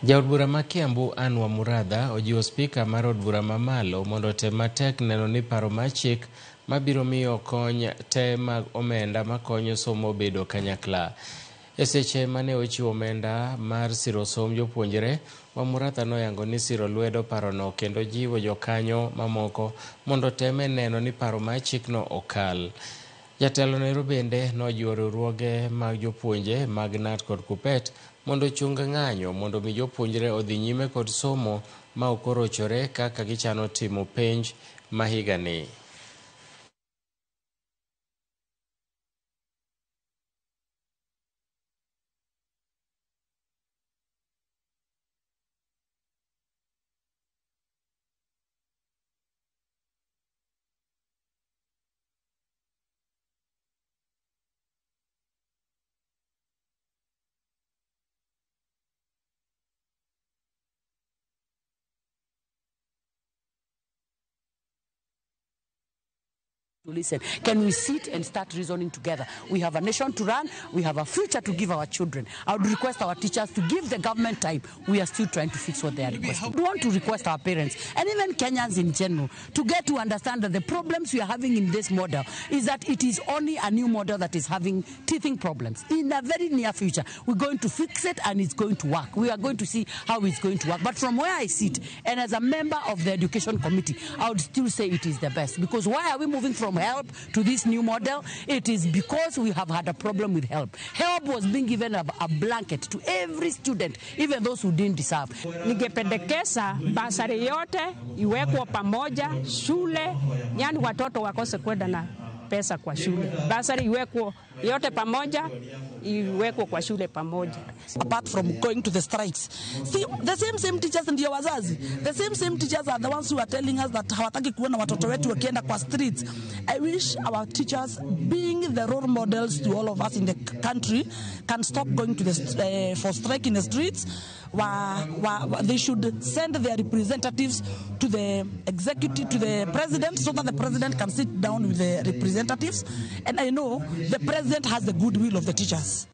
Jaod bura ma Kiambu Muradha ojiwo spika mar od bura mamalo mondo otem matek neno ni paro mar chik mabiro miyo kony te mag omenda makonyo somo bedo kanyakla. E seche mane ochiwo omenda mar siro som jopuonjre, Muradha noyango ni siro lwedo parono kendo jiwo jokanyo mamoko mondo teme neno ni paro mar chikno okal. Jatelo nero bende nojiwo riwruoge mag jopuonje mag NAT kod KUPPET mondo chung ng'anyo mondo mi jopuonjre odhi nyime kod somo ma ok orochore kaka gichano timo penj ma higani. Listen, can we sit and start reasoning together? We have a nation to run. We have a future to give our children. I would request our teachers to give the government time. We are still trying to fix what they are requesting. We want to request our parents and even Kenyans in general to get to understand that the problems we are having in this model is that it is only a new model that is having teething problems. In a very near future, we're going to fix it and it's going to work. We are going to see how it's going to work. But from where I sit, and as a member of the Education Committee, I would still say it is the best. Because why are we moving from help to this new model? It is because we have had a problem with help. Help was being given a blanket to every student, even those who didn't deserve. Ningependekeza basari yote iwekwe pamoja shule, yani watoto wakose kwenda na pesa kwa shule. Basari iwekwe yote pamoja, iwekwe kwa shule pamoja. Apart from going to the strikes, see, the same teachers ndio wazazi. The same teachers are the ones who are telling us that hawataki kuona watoto wetu wakienda kwa streets. I wish our teachers, being the role models to all of us in the country, can stop going to the for strike in the streets. They should send their representatives to the executive, to the president, so that the president can sit down with the representatives. And I know the president has the goodwill of the teachers.